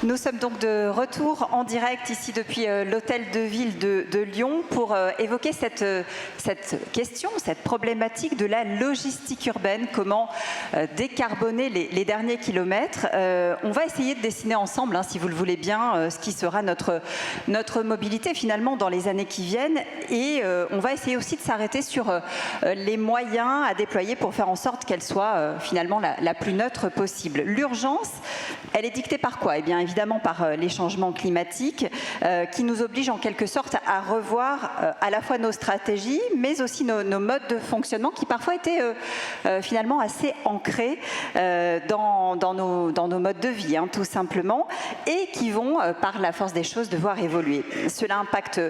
Nous sommes donc de retour en direct ici depuis l'hôtel de ville de Lyon pour évoquer cette question, cette problématique de la logistique urbaine, comment décarboner les derniers kilomètres. On va essayer de dessiner ensemble, si vous le voulez bien, ce qui sera notre mobilité finalement dans les années qui viennent, et on va essayer aussi de s'arrêter sur les moyens à déployer pour faire en sorte qu'elle soit finalement la plus neutre possible. L'urgence, elle est dictée par quoi? Eh bien évidemment par les changements climatiques qui nous obligent en quelque sorte à revoir à la fois nos stratégies, mais aussi nos modes de fonctionnement qui parfois étaient finalement assez ancrés dans nos modes de vie, tout simplement, et qui vont, par la force des choses, devoir évoluer. Cela impacte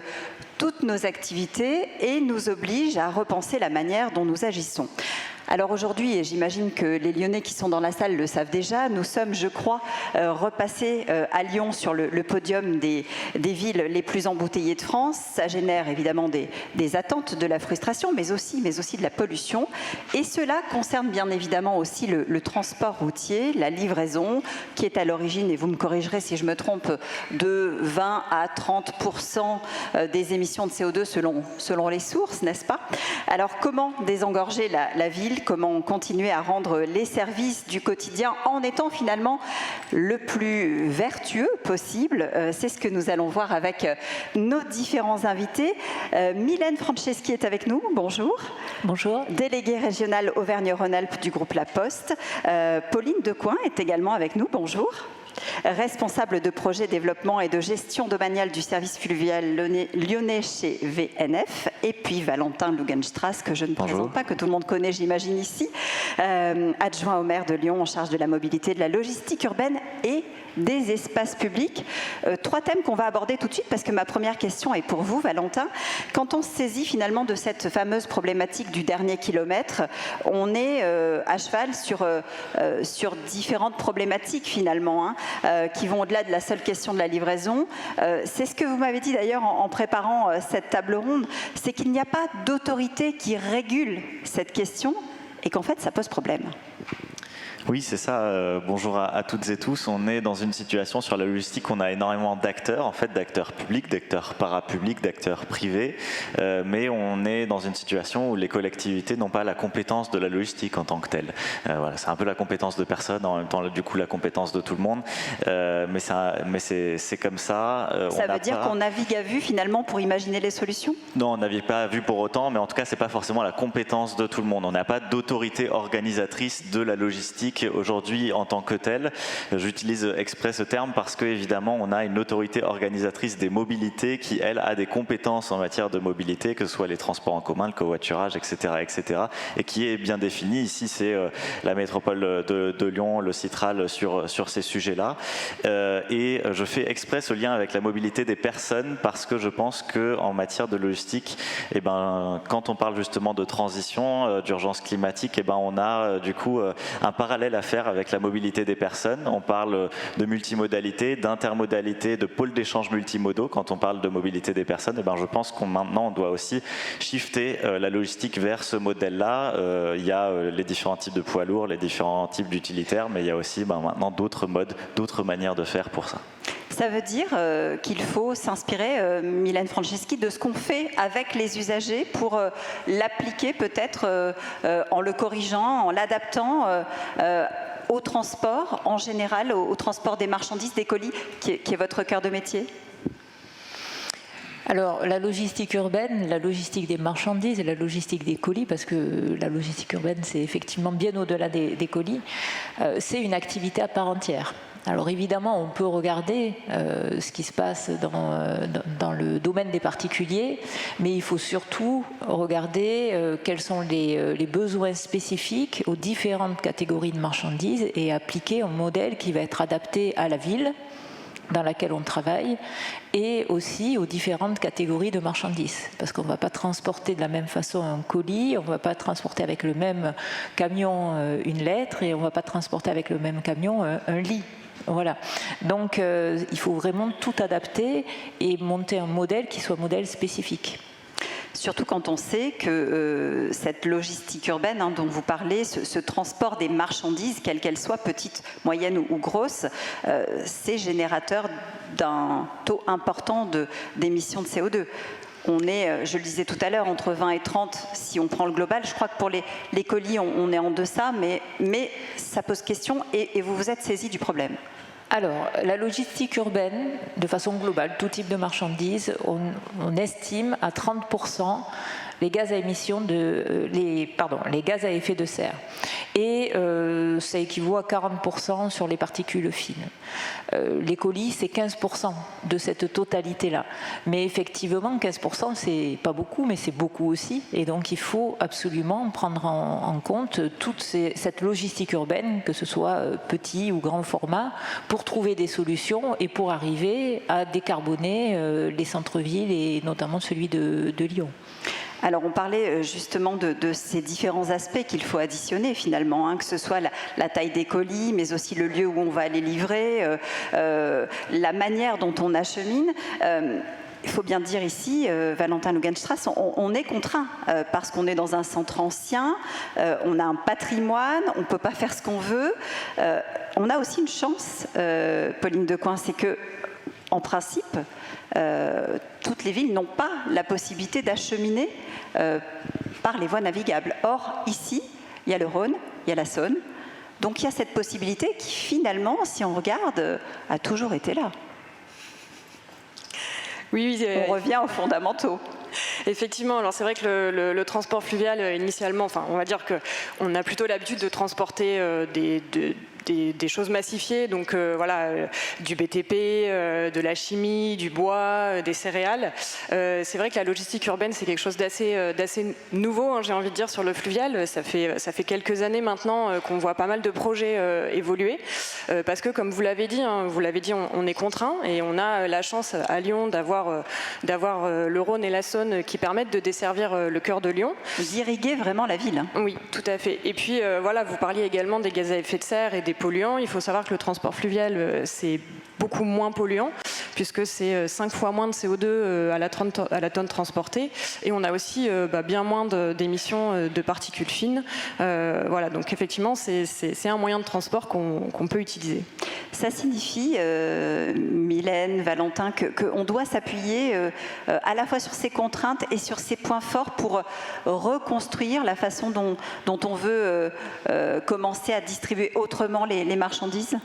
toutes nos activités et nous oblige à repenser la manière dont nous agissons. Alors aujourd'hui, et j'imagine que les Lyonnais qui sont dans la salle le savent déjà, nous sommes, je crois, repassés à Lyon sur le podium des villes les plus embouteillées de France. Ça génère évidemment des attentes, de la frustration, mais aussi de la pollution. Et cela concerne bien évidemment aussi le transport routier, la livraison, qui est à l'origine, et vous me corrigerez si je me trompe, de 20 à 30% des émissions de CO2 selon les sources, n'est-ce pas? Alors comment désengorger la ville? Comment continuer à rendre les services du quotidien en étant finalement le plus vertueux possible? C'est ce que nous allons voir avec nos différents invités. Mylène Franceschi est avec nous, bonjour. Bonjour. Déléguée régionale Auvergne-Rhône-Alpes du groupe La Poste. Pauline Decoing est également avec nous, bonjour. Responsable de projet développement et de gestion domaniale du service fluvial lyonnais chez VNF, et puis Valentin Lugenstrass, que je ne présente pas, que tout le monde connaît, j'imagine, ici, adjoint au maire de Lyon en charge de la mobilité, de la logistique urbaine et des espaces publics. Trois thèmes qu'on va aborder tout de suite, parce que ma première question est pour vous, Valentin. Quand on se saisit finalement de cette fameuse problématique du dernier kilomètre, on est à cheval sur différentes problématiques finalement, qui vont au-delà de la seule question de la livraison. C'est ce que vous m'avez dit d'ailleurs en préparant cette table ronde, c'est qu'il n'y a pas d'autorité qui régule cette question et qu'en fait ça pose problème. Oui, c'est ça. Bonjour à toutes et tous. On est dans une situation sur la logistique où on a énormément d'acteurs, en fait, d'acteurs publics, d'acteurs parapublics, d'acteurs privés, mais on est dans une situation où les collectivités n'ont pas la compétence de la logistique en tant que telle. Voilà, c'est un peu la compétence de personne, en même temps, du coup, la compétence de tout le monde, mais c'est comme ça. Ça veut dire qu'on navigue à vue, finalement, pour imaginer les solutions? Non, on navigue pas à vue pour autant, mais en tout cas, c'est pas forcément la compétence de tout le monde. On n'a pas d'autorité organisatrice de la logistique aujourd'hui en tant que telle. J'utilise exprès ce terme parce que évidemment on a une autorité organisatrice des mobilités qui elle a des compétences en matière de mobilité, que ce soit les transports en commun, le covoiturage, etc., et qui est bien définie. Ici c'est la métropole de Lyon, le Citral sur ces sujets-là. Et je fais exprès ce lien avec la mobilité des personnes parce que je pense que en matière de logistique, quand on parle justement de transition, d'urgence climatique, on a du coup un parallèle à faire avec la mobilité des personnes. On parle de multimodalité, d'intermodalité, de pôles d'échange multimodaux. Quand on parle de mobilité des personnes, je pense qu'on maintenant on doit aussi shifter la logistique vers ce modèle-là. Il y a les différents types de poids lourds, les différents types d'utilitaires, mais il y a aussi maintenant d'autres modes, d'autres manières de faire pour ça. Ça veut dire qu'il faut s'inspirer, Mylène Franceschi, de ce qu'on fait avec les usagers pour l'appliquer peut-être en le corrigeant, en l'adaptant au transport en général, au transport des marchandises, des colis, qui est votre cœur de métier? Alors, la logistique urbaine, la logistique des marchandises et la logistique des colis, parce que la logistique urbaine, c'est effectivement bien au-delà des colis, c'est une activité à part entière. Alors évidemment, on peut regarder ce qui se passe dans le domaine des particuliers, mais il faut surtout regarder quels sont les besoins spécifiques aux différentes catégories de marchandises et appliquer un modèle qui va être adapté à la ville dans laquelle on travaille et aussi aux différentes catégories de marchandises. Parce qu'on ne va pas transporter de la même façon un colis, on ne va pas transporter avec le même camion une lettre et on ne va pas transporter avec le même camion un lit. Voilà. Donc il faut vraiment tout adapter et monter un modèle qui soit un modèle spécifique. Surtout quand on sait que cette logistique urbaine dont vous parlez, ce transport des marchandises, quelles qu'elles soient, petites, moyennes ou grosses, c'est générateur d'un taux important d'émissions de CO2. On est, je le disais tout à l'heure, entre 20 et 30 si on prend le global. Je crois que pour les colis, on est en deçà, mais ça pose question et vous vous êtes saisi du problème. Alors, la logistique urbaine, de façon globale, tout type de marchandises, on estime à 30% les gaz à les gaz à effet de serre. Et ça équivaut à 40% sur les particules fines. Les colis, c'est 15% de cette totalité-là. Mais effectivement, 15%, c'est pas beaucoup, mais c'est beaucoup aussi. Et donc, il faut absolument prendre en compte toute cette logistique urbaine, que ce soit petit ou grand format, pour trouver des solutions et pour arriver à décarboner les centres-villes et notamment celui de Lyon. Alors on parlait justement de ces différents aspects qu'il faut additionner finalement, que ce soit la taille des colis, mais aussi le lieu où on va les livrer, la manière dont on achemine. Il faut bien dire ici, Valentin Lugenstrass, on est contraint parce qu'on est dans un centre ancien, on a un patrimoine, on ne peut pas faire ce qu'on veut. On a aussi une chance, Pauline Decoing, c'est que en principe, toutes les villes n'ont pas la possibilité d'acheminer par les voies navigables. Or, ici, il y a le Rhône, il y a la Saône, donc il y a cette possibilité qui, finalement, si on regarde, a toujours été là. Oui, on revient aux fondamentaux. Effectivement, alors c'est vrai que le transport fluvial, initialement, on va dire qu'on a plutôt l'habitude de transporter des choses massifiées, donc voilà, du BTP, de la chimie, du bois, des céréales. C'est vrai que la logistique urbaine, c'est quelque chose d'assez nouveau, j'ai envie de dire, sur le fluvial. Ça fait quelques années maintenant qu'on voit pas mal de projets évoluer, parce que comme vous l'avez dit, on est contraint et on a la chance à Lyon d'avoir le Rhône et la Saône qui permettent de desservir le cœur de Lyon. D'irriguer vraiment la ville. Oui, tout à fait. Et puis voilà, vous parliez également des gaz à effet de serre et des polluants. Il faut savoir que le transport fluvial, c'est beaucoup moins polluant, puisque c'est 5 fois moins de CO2 à la tonne transportée. Et on a aussi bien moins d'émissions de particules fines. Voilà, donc effectivement, c'est un moyen de transport qu'on peut utiliser. Ça signifie, Mylène, Valentin, qu'on doit s'appuyer à la fois sur ces contraintes et sur ces points forts pour reconstruire la façon dont on veut commencer à distribuer autrement les marchandises.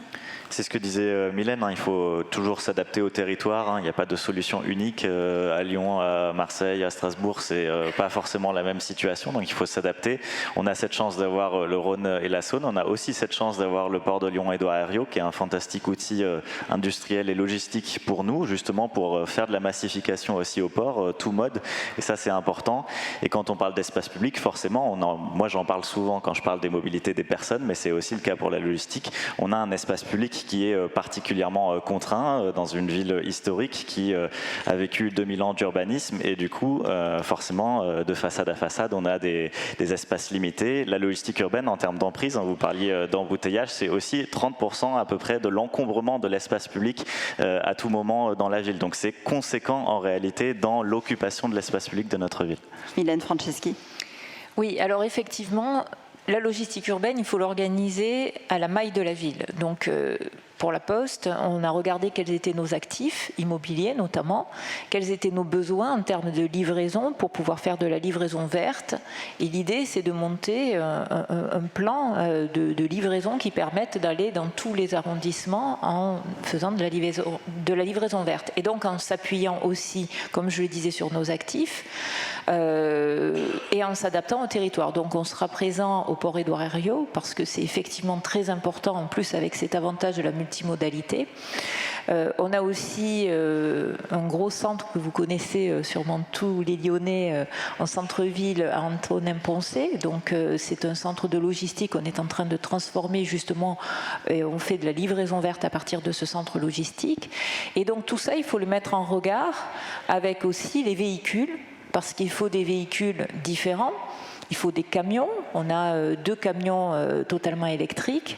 C'est ce que disait Mylène, il faut toujours s'adapter au territoire, il n'y a pas de solution unique. À Lyon, à Marseille, à Strasbourg, c'est pas forcément la même situation, donc il faut s'adapter. On a cette chance d'avoir le Rhône et la Saône, on a aussi cette chance d'avoir le port de Lyon-Édouard Herriot, qui est un fantastique outil industriel et logistique pour nous, justement pour faire de la massification aussi au port, tout mode, et ça c'est important. Et quand on parle d'espace public, forcément, moi j'en parle souvent quand je parle des mobilités des personnes, mais c'est aussi le cas pour la logistique. On a un espace public qui est particulièrement contraint dans une ville historique qui a vécu 2000 ans d'urbanisme et du coup forcément de façade à façade on a des espaces limités. La logistique urbaine en termes d'emprise, vous parliez d'embouteillage, c'est aussi 30% à peu près de l'encombrement de l'espace public à tout moment dans la ville, donc c'est conséquent en réalité dans l'occupation de l'espace public de notre ville. Mylène Franceschi. Oui, alors effectivement, la logistique urbaine, il faut l'organiser à la maille de la ville. Donc, pour la Poste, on a regardé quels étaient nos actifs immobiliers notamment, quels étaient nos besoins en termes de livraison pour pouvoir faire de la livraison verte. Et l'idée, c'est de monter un plan de livraison qui permette d'aller dans tous les arrondissements en faisant de la livraison verte. Et donc en s'appuyant aussi, comme je le disais, sur nos actifs et en s'adaptant au territoire. Donc on sera présent au port Édouard Herriot parce que c'est effectivement très important, en plus avec cet avantage de la multiplication multimodalité. On a aussi un gros centre que vous connaissez sûrement tous les Lyonnais en centre-ville à Antonin-Poncé. Donc c'est un centre de logistique. On est en train de transformer justement, et on fait de la livraison verte à partir de ce centre logistique. Et donc tout ça, il faut le mettre en regard avec aussi les véhicules, parce qu'il faut des véhicules différents. Il faut des camions, on a 2 camions totalement électriques,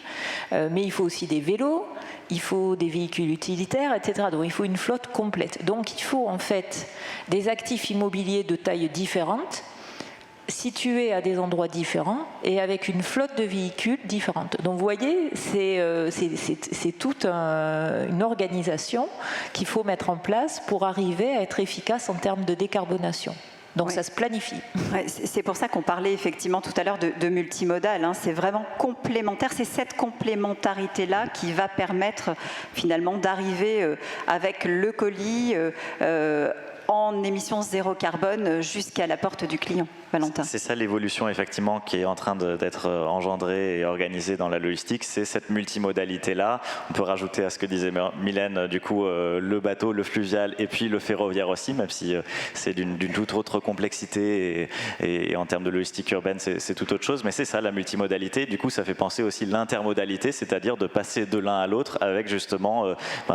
mais il faut aussi des vélos, il faut des véhicules utilitaires, etc. Donc il faut une flotte complète. Donc il faut en fait des actifs immobiliers de taille différente, situés à des endroits différents et avec une flotte de véhicules différente. Donc vous voyez, c'est toute une organisation qu'il faut mettre en place pour arriver à être efficace en termes de décarbonation. Donc ça se planifie. Ouais, c'est pour ça qu'on parlait effectivement tout à l'heure de multimodal. Hein. C'est vraiment complémentaire. C'est cette complémentarité-là qui va permettre finalement d'arriver avec le colis en émissions zéro carbone jusqu'à la porte du client. Valentin. C'est ça l'évolution effectivement qui est en train d'être engendrée et organisée dans la logistique, c'est cette multimodalité-là. On peut rajouter à ce que disait Mylène, du coup, le bateau, le fluvial et puis le ferroviaire aussi, même si c'est d'une toute autre complexité et en termes de logistique urbaine, c'est tout autre chose. Mais c'est ça la multimodalité. Du coup, ça fait penser aussi l'intermodalité, c'est-à-dire de passer de l'un à l'autre avec justement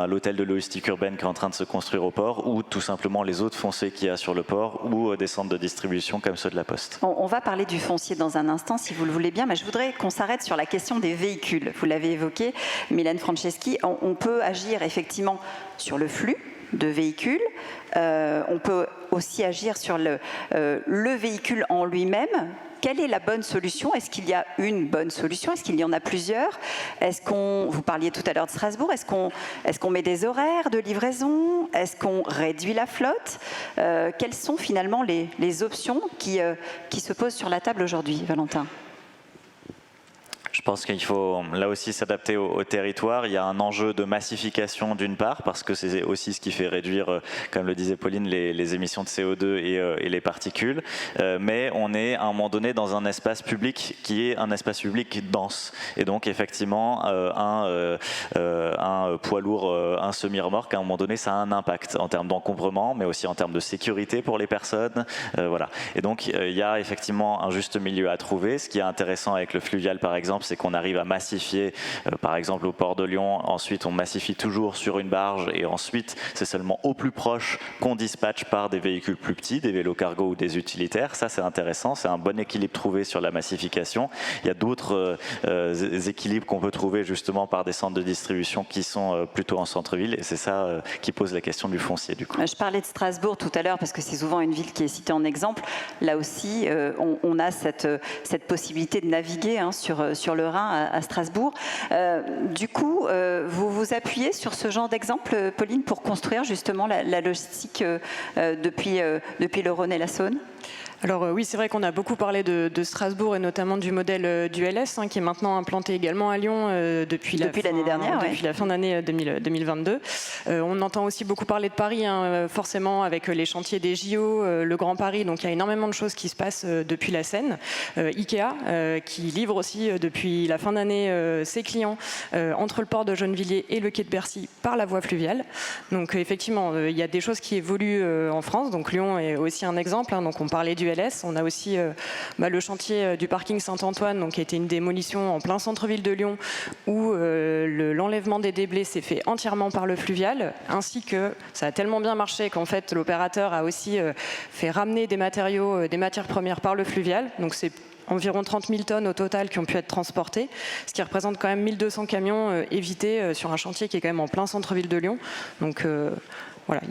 l'hôtel de logistique urbaine qui est en train de se construire au port ou tout simplement les autres fonciers qu'il y a sur le port ou des centres de distribution comme ceux de la Poste. On va parler du foncier dans un instant, si vous le voulez bien, mais je voudrais qu'on s'arrête sur la question des véhicules. Vous l'avez évoqué, Mylène Franceschi, on peut agir effectivement sur le flux de véhicules, on peut aussi agir sur le véhicule en lui-même. Quelle est la bonne solution? Est-ce qu'il y a une bonne solution? Est-ce qu'il y en a plusieurs? Vous parliez tout à l'heure de Strasbourg, est-ce qu'on met des horaires de livraison? Est-ce qu'on réduit la flotte? Quelles sont finalement les options qui se posent sur la table aujourd'hui, Valentin? Je pense qu'il faut là aussi s'adapter au territoire. Il y a un enjeu de massification d'une part, parce que c'est aussi ce qui fait réduire, comme le disait Pauline, les émissions de CO2 et les particules. Mais on est à un moment donné dans un espace public qui est un espace public dense. Et donc effectivement, un poids lourd, un semi-remorque, à un moment donné, ça a un impact en termes d'encombrement, mais aussi en termes de sécurité pour les personnes. Voilà. Et donc il y a effectivement un juste milieu à trouver. Ce qui est intéressant avec le fluvial, par exemple, c'est qu'on arrive à massifier, par exemple au port de Lyon, ensuite on massifie toujours sur une barge et ensuite c'est seulement au plus proche qu'on dispatche par des véhicules plus petits, des vélos cargo ou des utilitaires. Ça c'est intéressant, c'est un bon équilibre trouvé sur la massification. Il y a d'autres équilibres qu'on peut trouver justement par des centres de distribution qui sont plutôt en centre-ville et c'est ça qui pose la question du foncier du coup. Je parlais de Strasbourg tout à l'heure parce que c'est souvent une ville qui est citée en exemple. Là aussi, on a cette possibilité de naviguer sur le Rhin à Strasbourg. Du coup, vous vous appuyez sur ce genre d'exemple, Pauline, pour construire justement la logistique depuis le Rhône et la Saône? Alors oui, c'est vrai qu'on a beaucoup parlé de Strasbourg et notamment du modèle du LS qui est maintenant implanté également à Lyon depuis l'année dernière, depuis la fin d'année 2022. On entend aussi beaucoup parler de Paris, forcément avec les chantiers des JO, le Grand Paris, donc il y a énormément de choses qui se passent depuis la Seine. Ikea qui livre aussi depuis la fin d'année ses clients entre le port de Gennevilliers et le quai de Bercy par la voie fluviale. Donc effectivement, il y a des choses qui évoluent en France, donc Lyon est aussi un exemple, donc on parlait du LS. On a aussi le chantier du parking Saint-Antoine, donc qui a été une démolition en plein centre-ville de Lyon, où l'enlèvement des déblais s'est fait entièrement par le fluvial, ainsi que ça a tellement bien marché qu'en fait l'opérateur a aussi fait ramener des matériaux, des matières premières par le fluvial. Donc c'est environ 30 000 tonnes au total qui ont pu être transportées, ce qui représente quand même 1200 camions évités sur un chantier qui est quand même en plein centre-ville de Lyon. Donc voilà,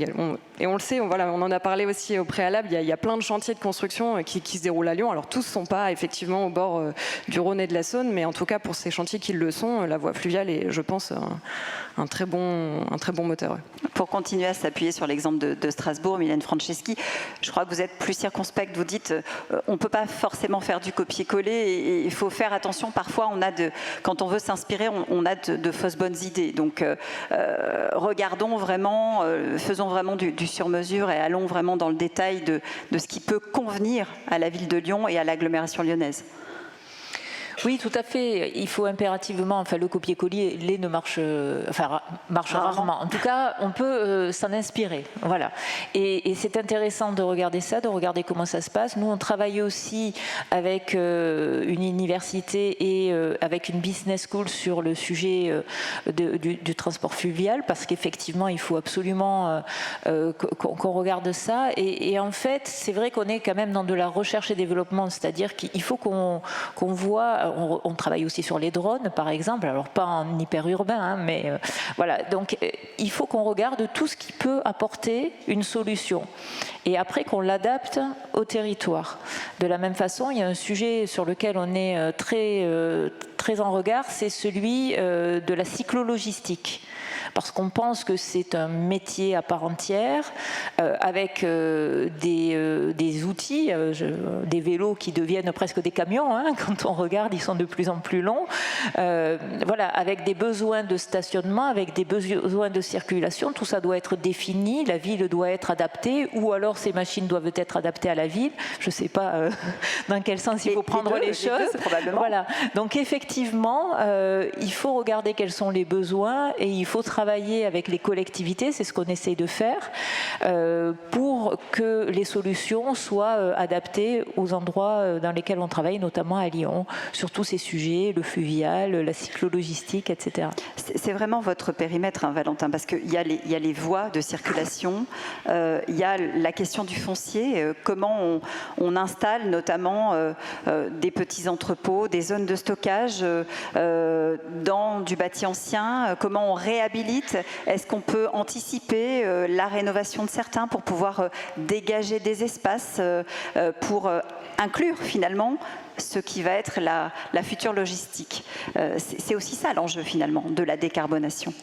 et on le sait, on en a parlé aussi au préalable, il y a plein de chantiers de construction qui se déroulent à Lyon. Alors tous ne sont pas effectivement au bord du Rhône et de la Saône, mais en tout cas pour ces chantiers qui le sont, la voie fluviale est, je pense, un très bon moteur. Pour continuer à s'appuyer sur l'exemple de Strasbourg, Mylène Franceschi, je crois que vous êtes plus circonspecte, vous dites on ne peut pas forcément faire du copier-coller et il faut faire attention, parfois quand on veut s'inspirer, on a de fausses bonnes idées. Donc regardons vraiment, faisons vraiment du sur-mesure et allons vraiment dans le détail de ce qui peut convenir à la ville de Lyon et à l'agglomération lyonnaise. Oui, tout à fait. Il faut impérativement, le copier-coller, les ne marche rarement. En tout cas, on peut s'en inspirer. Voilà. Et c'est intéressant de regarder ça, de regarder comment ça se passe. Nous, on travaille aussi avec une université et avec une business school sur le sujet du transport fluvial, parce qu'effectivement, il faut absolument qu'on regarde ça. Et en fait, c'est vrai qu'on est quand même dans de la recherche et développement, c'est-à-dire qu'il faut qu'on voit. On travaille aussi sur les drones, par exemple, alors pas en hyper-urbain, hein, mais voilà. Donc, il faut qu'on regarde tout ce qui peut apporter une solution. Et après, qu'on l'adapte au territoire. De la même façon, il y a un sujet sur lequel on est très en regard, c'est celui de la cyclologistique. Parce qu'on pense que c'est un métier à part entière, avec des outils, des vélos qui deviennent presque des camions, hein, quand on regarde, ils sont de plus en plus longs, voilà, avec des besoins de stationnement, avec des besoins de circulation, tout ça doit être défini, la ville doit être adaptée, ou alors ces machines doivent être adaptées à la ville, je ne sais pas dans quel sens il faut prendre les choses. Probablement. Voilà. Donc effectivement, il faut regarder quels sont les besoins et il faut travailler avec les collectivités, c'est ce qu'on essaie de faire, pour que les solutions soient adaptées aux endroits dans lesquels on travaille, notamment à Lyon, sur tous ces sujets, le fluvial, la cyclologistique, etc. C'est vraiment votre périmètre, hein, Valentin, parce qu'il y a les voies de circulation, il y a la question du foncier, comment on installe notamment des petits entrepôts, des zones de stockage dans du bâti ancien, comment on réhabilite. Est-ce qu'on peut anticiper la rénovation de certains pour pouvoir dégager des espaces pour inclure finalement ce qui va être la future logistique? C'est aussi ça l'enjeu finalement de la décarbonation.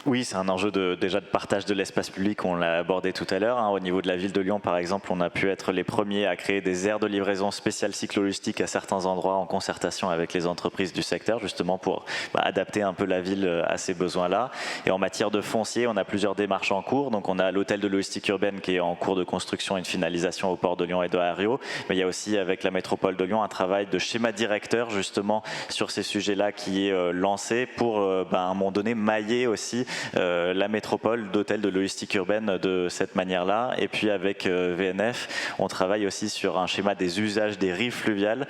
Oui, c'est un enjeu déjà de partage de l'espace public, on l'a abordé tout à l'heure. Hein. Au niveau de la ville de Lyon, par exemple, on a pu être les premiers à créer des aires de livraison spéciales cyclologistiques à certains endroits en concertation avec les entreprises du secteur, justement pour adapter un peu la ville à ces besoins-là. Et en matière de foncier, on a plusieurs démarches en cours. Donc on a l'hôtel de logistique urbaine qui est en cours de construction et de finalisation au port de Lyon et de Hario. Mais il y a aussi avec la métropole de Lyon un travail de schéma directeur justement sur ces sujets-là qui est lancé pour à un moment donné mailler aussi la métropole d'hôtels de logistique urbaine de cette manière-là. Et puis avec VNF, on travaille aussi sur un schéma des usages des rives fluviales,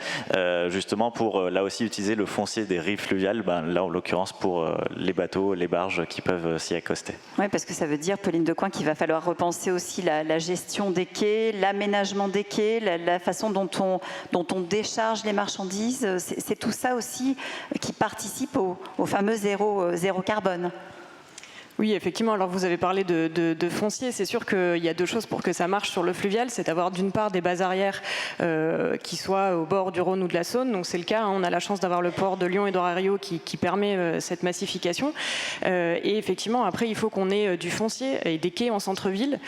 justement pour là aussi utiliser le foncier des rives fluviales, là en l'occurrence pour les bateaux, les barges qui peuvent s'y accoster. Oui, parce que ça veut dire, Pauline Decoing, qu'il va falloir repenser aussi la gestion des quais, l'aménagement des quais, la façon dont on décharge les marchandises. C'est tout ça aussi qui participe au fameux zéro carbone. Oui, effectivement. Alors vous avez parlé de foncier. C'est sûr qu'il y a deux choses pour que ça marche sur le fluvial. C'est d'avoir d'une part des bases arrières qui soient au bord du Rhône ou de la Saône. Donc c'est le cas. On a la chance d'avoir le port de Lyon et d'Orario qui permet cette massification. Et effectivement, après, il faut qu'on ait du foncier et des quais en centre-ville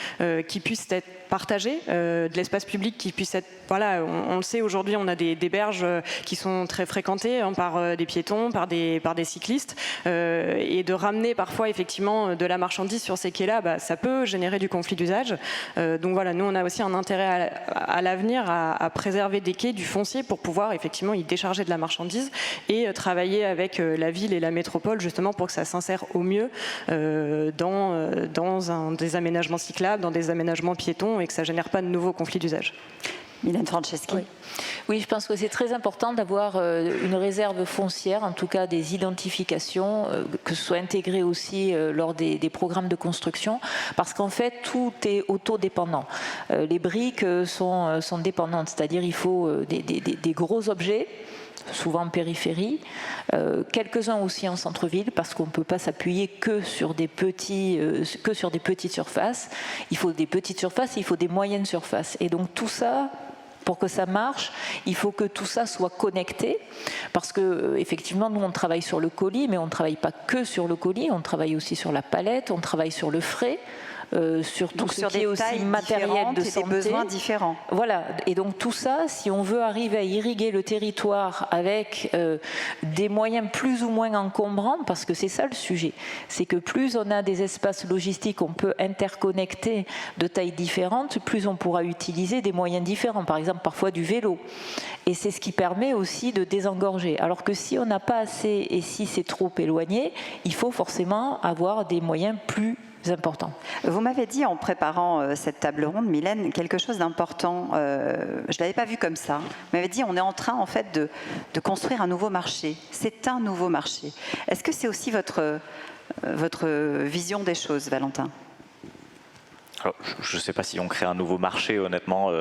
qui puissent être partagés, de l'espace public qui puisse être... Voilà, on le sait, aujourd'hui, on a des berges qui sont très fréquentées par des piétons, par des cyclistes. Et de ramener parfois, effectivement, de la marchandise sur ces quais-là, ça peut générer du conflit d'usage. Donc voilà, nous, on a aussi un intérêt à l'avenir à préserver des quais, du foncier, pour pouvoir effectivement y décharger de la marchandise et travailler avec la ville et la métropole, justement, pour que ça s'insère au mieux dans des aménagements cyclables, dans des aménagements piétons, et que ça ne génère pas de nouveaux conflits d'usage. Mylène Franceschi. Oui, je pense que c'est très important d'avoir une réserve foncière, en tout cas des identifications, que ce soit intégré aussi lors des programmes de construction, parce qu'en fait, tout est autodépendant. Les briques sont dépendantes, c'est-à-dire il faut des gros objets, souvent en périphérie, quelques-uns aussi en centre-ville, parce qu'on ne peut pas s'appuyer que sur des petites surfaces. Il faut des petites surfaces, il faut des moyennes surfaces. Et donc tout ça, pour que ça marche, il faut que tout ça soit connecté, parce que effectivement, nous on travaille sur le colis, mais on ne travaille pas que sur le colis, on travaille aussi sur la palette, on travaille sur le fret. sur tout donc ce sur qui est des aussi tailles matériel de différentes et santé. des besoins différents. Voilà, et donc tout ça, si on veut arriver à irriguer le territoire avec des moyens plus ou moins encombrants, parce que c'est ça le sujet, c'est que plus on a des espaces logistiques qu'on peut interconnecter de tailles différentes, plus on pourra utiliser des moyens différents, par exemple parfois du vélo. Et c'est ce qui permet aussi de désengorger. Alors que si on n'a pas assez et si c'est trop éloigné, il faut forcément avoir des moyens plus importants. Vous m'avez dit en préparant cette table ronde, Mylène, quelque chose d'important. Je ne l'avais pas vu comme ça. Vous m'avez dit on est en train en fait de construire un nouveau marché. C'est un nouveau marché. Est-ce que c'est aussi votre vision des choses, Valentin ? Alors, je ne sais pas si on crée un nouveau marché, honnêtement,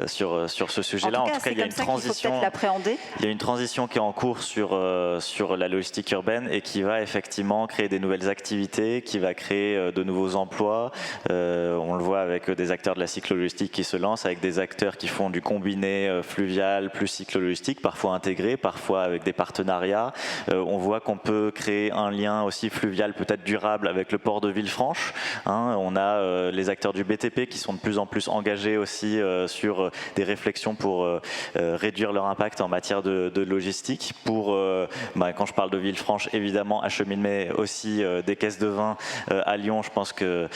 sur ce sujet-là. En tout cas, il y a une transition. Peut-être l'appréhender. Il y a une transition qui est en cours sur la logistique urbaine et qui va effectivement créer des nouvelles activités, qui va créer de nouveaux emplois. On le voit avec des acteurs de la cyclo-logistique qui se lancent, avec des acteurs qui font du combiné fluvial plus cyclo-logistique, parfois intégré, parfois avec des partenariats. On voit qu'on peut créer un lien aussi fluvial, peut-être durable, avec le port de Villefranche. On a les acteurs du BTP qui sont de plus en plus engagés aussi sur des réflexions pour réduire leur impact en matière de logistique. Quand je parle de Villefranche, évidemment, acheminer aussi des caisses de vin à Lyon, je pense que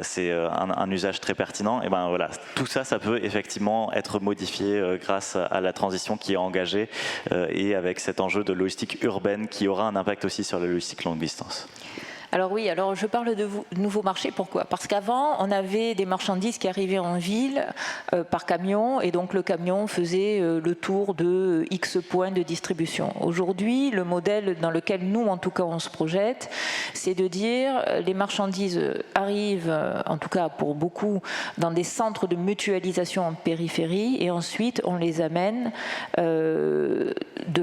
c'est un usage très pertinent. Et voilà, tout ça, ça peut effectivement être modifié grâce à la transition qui est engagée et avec cet enjeu de logistique urbaine qui aura un impact aussi sur la logistique longue distance. Alors oui, alors je parle de nouveaux marchés, pourquoi ? Parce qu'avant, on avait des marchandises qui arrivaient en ville par camion, et donc le camion faisait le tour de X points de distribution. Aujourd'hui, le modèle dans lequel nous, en tout cas, on se projette, c'est de dire les marchandises arrivent, en tout cas pour beaucoup, dans des centres de mutualisation en périphérie, et ensuite on les amène de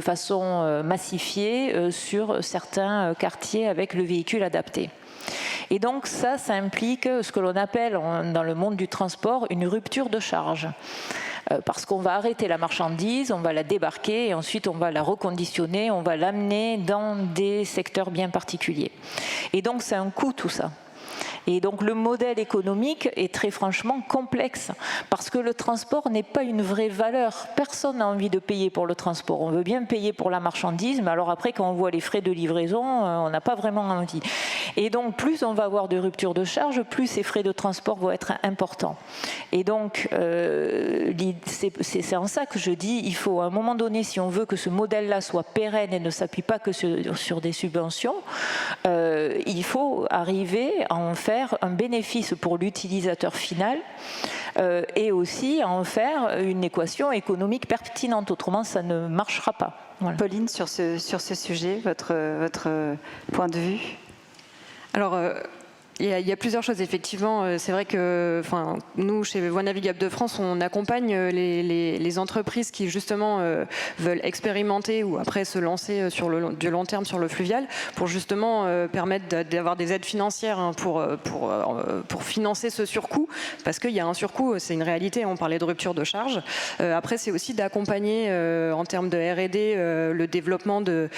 façon massifiée sur certains quartiers avec le véhicule adapté. Et donc ça implique ce que l'on appelle dans le monde du transport une rupture de charge. Parce qu'on va arrêter la marchandise, on va la débarquer et ensuite on va la reconditionner, on va l'amener dans des secteurs bien particuliers. Et donc c'est un coût tout ça. Et donc le modèle économique est très franchement complexe parce que le transport n'est pas une vraie valeur. Personne n'a envie de payer pour le transport. On veut bien payer pour la marchandise, mais alors après quand on voit les frais de livraison, on n'a pas vraiment envie. Et donc plus on va avoir de rupture de charge, plus ces frais de transport vont être importants. Et donc c'est en ça que je dis, il faut à un moment donné, si on veut que ce modèle-là soit pérenne et ne s'appuie pas que sur des subventions, il faut arriver à en faire un bénéfice pour l'utilisateur final et aussi à en faire une équation économique pertinente. Autrement, ça ne marchera pas. Voilà. Pauline, sur ce sujet, votre point de vue ? Alors, il y a plusieurs choses, effectivement. C'est vrai que nous, chez Voies Navigables de France, on accompagne les entreprises qui, justement, veulent expérimenter ou après se lancer sur du long terme sur le fluvial pour, justement, permettre d'avoir des aides financières pour financer ce surcoût. Parce qu'il y a un surcoût, c'est une réalité. On parlait de rupture de charge. Après, c'est aussi d'accompagner, en termes de R&D, le développement de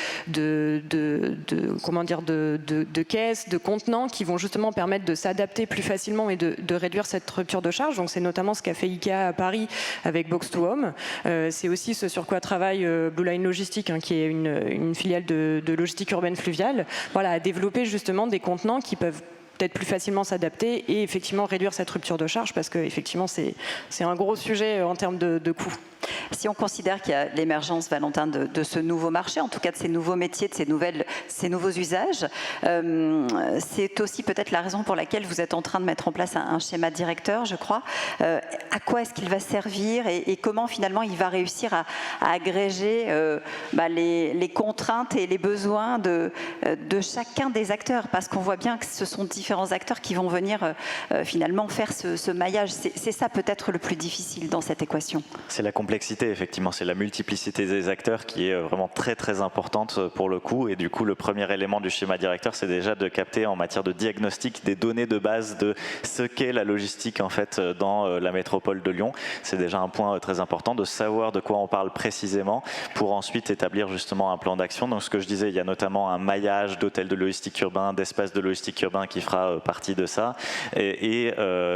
caisses, de contenants qui vont justement permettre de s'adapter plus facilement et de réduire cette rupture de charge. Donc c'est notamment ce qu'a fait IKEA à Paris avec Box2Home. C'est aussi ce sur quoi travaille Blue Line Logistique, qui est une filiale de logistique urbaine fluviale, à développer justement des contenants qui peuvent peut-être plus facilement s'adapter et effectivement réduire cette rupture de charge parce que effectivement c'est un gros sujet en termes de coûts. Si on considère qu'il y a l'émergence, Valentin, de ce nouveau marché, en tout cas de ces nouveaux métiers, de ces nouveaux usages, c'est aussi peut-être la raison pour laquelle vous êtes en train de mettre en place un schéma directeur, je crois. À quoi est-ce qu'il va servir et comment finalement il va réussir à agréger les contraintes et les besoins de chacun des acteurs, parce qu'on voit bien que ce sont différents acteurs qui vont venir finalement faire ce maillage. C'est ça peut-être le plus difficile dans cette équation. C'est la complexité complexité, effectivement, c'est la multiplicité des acteurs qui est vraiment très très importante pour le coup. Et du coup, le premier élément du schéma directeur, c'est déjà de capter en matière de diagnostic des données de base de ce qu'est la logistique en fait dans la métropole de Lyon. C'est déjà un point très important de savoir de quoi on parle précisément pour ensuite établir justement un plan d'action. Donc ce que je disais, il y a notamment un maillage d'hôtels de logistique urbain, d'espaces de logistique urbain qui fera partie de ça et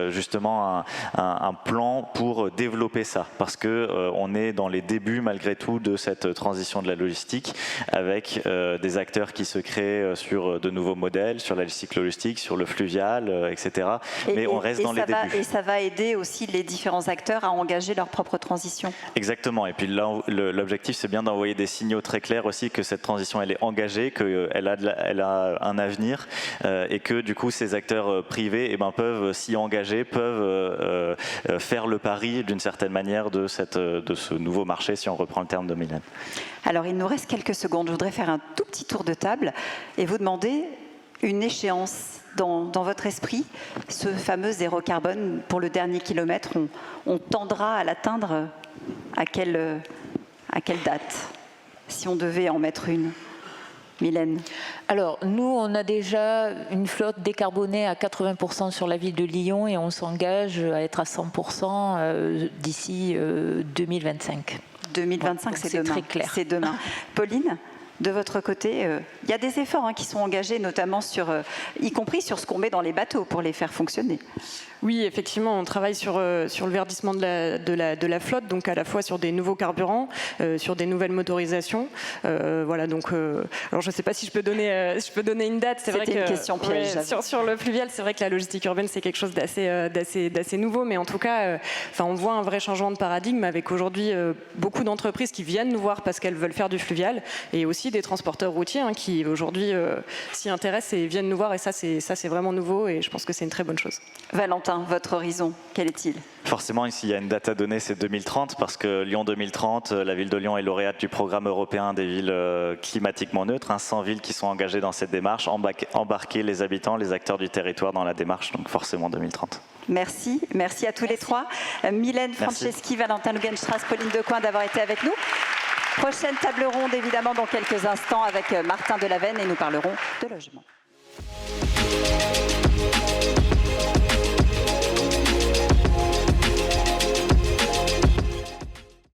justement un plan pour développer ça parce que on est dans les débuts malgré tout de cette transition de la logistique avec des acteurs qui se créent sur de nouveaux modèles, sur la cyclo-logistique, sur le fluvial, etc. Mais on reste dans les débuts. Et ça va aider aussi les différents acteurs à engager leur propre transition. Exactement. Et puis là, l'objectif, c'est bien d'envoyer des signaux très clairs aussi que cette transition, elle est engagée, qu'elle a un avenir et que du coup, ces acteurs privés peuvent s'y engager, peuvent faire le pari d'une certaine manière de ce nouveau marché, si on reprend le terme de Mylène. Alors, il nous reste quelques secondes. Je voudrais faire un tout petit tour de table et vous demander une échéance dans votre esprit, ce fameux zéro carbone pour le dernier kilomètre. On tendra à l'atteindre à quelle date, si on devait en mettre une? Mylène. Alors, nous, on a déjà une flotte décarbonée à 80% sur la ville de Lyon et on s'engage à être à 100% d'ici 2025. 2025, c'est demain. Très clair. C'est demain. Pauline, de votre côté, il y a des efforts qui sont engagés, notamment y compris sur ce qu'on met dans les bateaux pour les faire fonctionner. Oui, effectivement, on travaille sur le verdissement de la flotte, donc à la fois sur des nouveaux carburants, sur des nouvelles motorisations. Voilà, donc, alors je ne sais pas si je peux donner une date. C'est vrai que une question piège. Ouais, sur le fluvial, c'est vrai que la logistique urbaine, c'est quelque chose d'assez nouveau, mais en tout cas, on voit un vrai changement de paradigme avec aujourd'hui beaucoup d'entreprises qui viennent nous voir parce qu'elles veulent faire du fluvial, et aussi des transporteurs routiers qui aujourd'hui s'y intéressent et viennent nous voir, et ça c'est vraiment nouveau, et je pense que c'est une très bonne chose. Valentin, votre horizon, quel est-il? Forcément, ici, il y a une date à donner, c'est 2030, parce que Lyon 2030, la ville de Lyon est lauréate du programme européen des villes climatiquement neutres. 100 villes qui sont engagées dans cette démarche, embarquer les habitants, les acteurs du territoire dans la démarche, donc forcément 2030. Merci à tous les trois. Mylène Franceschi, Valentin Lugenstrass, Pauline Decoing d'avoir été avec nous. Prochaine table ronde, évidemment, dans quelques instants avec Martin Delaveine et nous parlerons de logement.